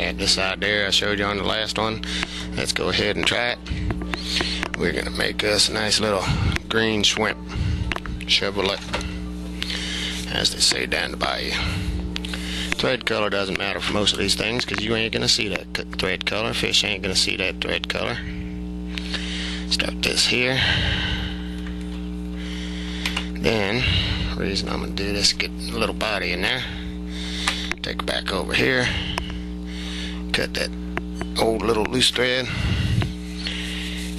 had this idea I showed you on the last one. Let's go ahead and try it. We're gonna make us a nice little green shrimp Chevrolet, as they say down the bayou. Thread color doesn't matter for most of these things because you ain't gonna see that thread color. Fish ain't gonna see that thread color. Start this here. Then, the reason I'm gonna do this, get a little body in there. Take it back over here. Cut that old little loose thread.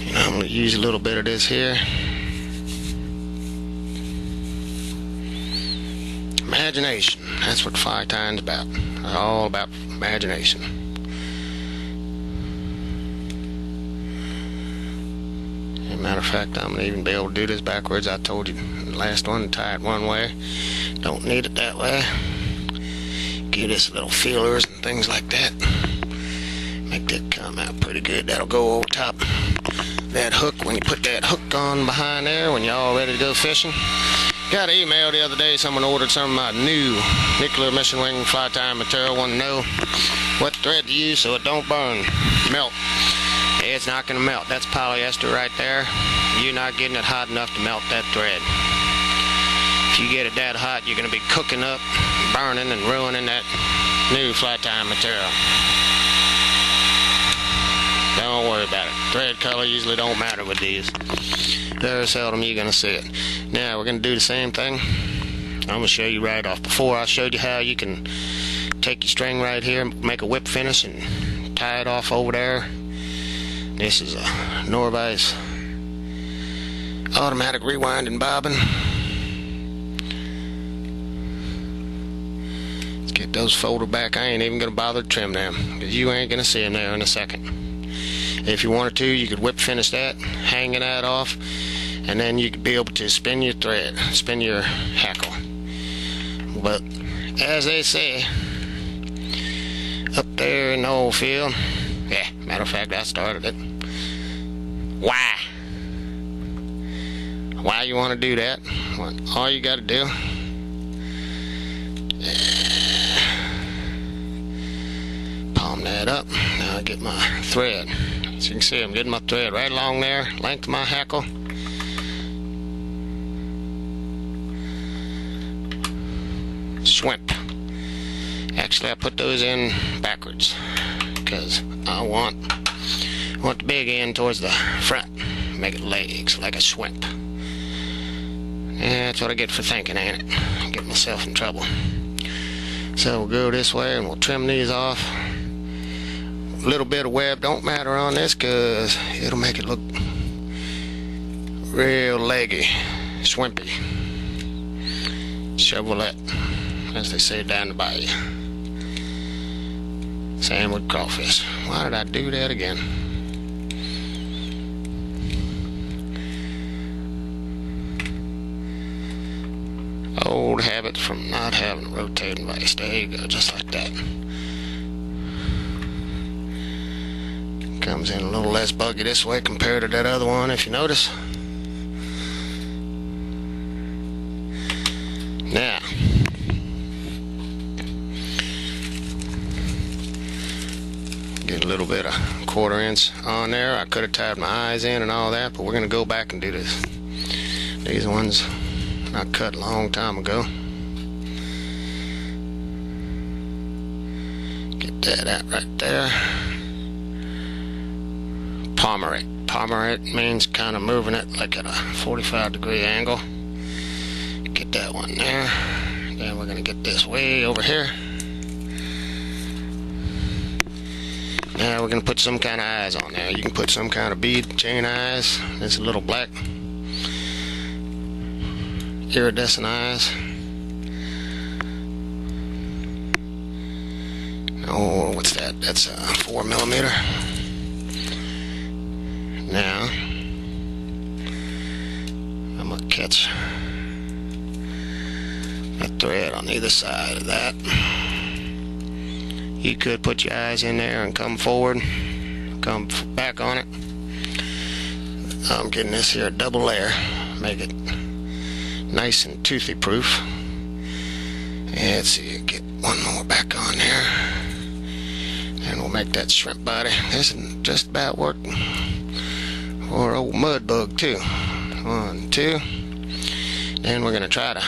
And I'm gonna use a little bit of this here. Imagination. That's what fly tying's about. It's all about imagination. As a matter of fact, I'm going to even be able to do this backwards. I told you in the last one to tie it one way. Don't need it that way. Give this little feelers and things like that. Make that come out pretty good. That'll go over top that hook when you put that hook on behind there when you're all ready to go fishing. Got an email the other day. Someone ordered some of my new nuclear mission wing fly tying material. Want to know what thread to use so it don't burn, melt. It's not going to melt. That's polyester right there. You're not getting it hot enough to melt that thread. If you get it that hot, you're going to be cooking up, burning, and ruining that new fly tying material. Don't worry about it. Thread color usually don't matter with these. Very seldom you're going to see it. Now we're going to do the same thing. I'm going to show you right off. Before I showed you how you can take your string right here, make a whip finish, and tie it off over there. This is a Norvise automatic rewinding bobbin. Let's get those folded back. I ain't even going to bother to trim them because you ain't going to see them there in a second. If you wanted to, you could whip finish that, hanging that off, and then you could be able to spin your thread, spin your hackle. But as they say up there in the old field, yeah, matter of fact, I started it. Why you want to do that? Well, all you got to do, palm that up. Now I get my thread. As you can see, I'm getting my thread right along there, length of my hackle. Shrimp. Actually, I put those in backwards because I want the big end towards the front. Make it legs like a shrimp. Yeah, that's what I get for thinking, ain't it? Get myself in trouble. So we'll go this way and we'll trim these off. A little bit of web don't matter on this because it'll make it look real leggy, shrimpy. Chevrolet, as they say down the bayou. Same with crawfish. Why did I do that again? Old habits from not having a rotating vise. There you go, just like that. Comes in a little less buggy this way compared to that other one, if you notice. Now, get a little bit of 1/4 inch on there. I could have tied my eyes in and all that, but we're going to go back and do this. These ones I cut a long time ago. Get that out right there. Palmer it means kind of moving it like at a 45-degree angle. Get that one there. Then we're going to get this way over here. Now we're going to put some kind of eyes on there. You can put some kind of bead chain eyes. There's a little black iridescent eyes. Oh, what's that? That's a 4mm. Now I'm gonna catch that thread on either side of that. You could put your eyes in there and come forward, come back on it. I'm getting this here a double layer, make it nice and toothy proof. And let's see, get one more back on there, and make that shrimp body. This is just about working for an old mud bug too. 1, 2. Then we're gonna try to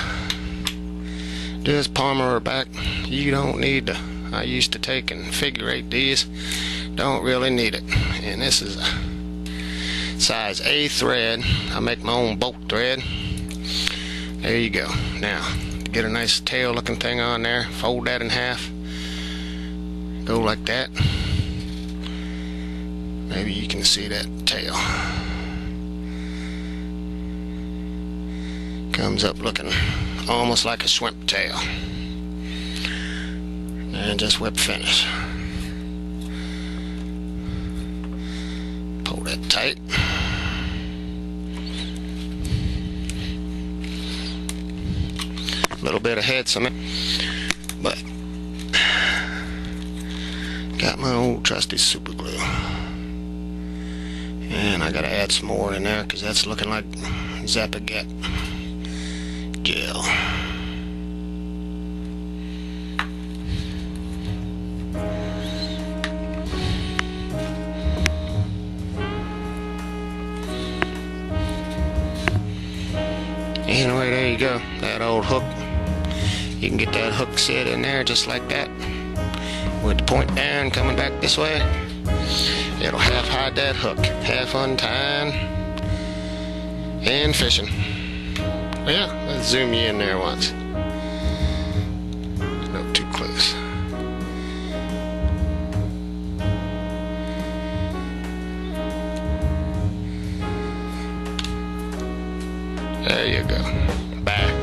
do this palmer back. You don't need to. I used to take and figure eight these. Don't really need it. And this is a size A thread. I make my own bolt thread. There you go. Now, get a nice tail looking thing on there. Fold that in half. Go like that. Maybe you can see that tail. Comes up looking almost like a shrimp tail. And just whip finish. Pull that tight. A little bit of head some, but got my old trusty super glue. And I gotta add some more in there because that's looking like Zapaget gel. Anyway, there you go. That old hook. You can get that hook set in there just like that. With the point down, coming back this way. It'll half hide that hook. Half untying and fishing. Yeah, let's zoom you in there once. Not too close. There you go. Back.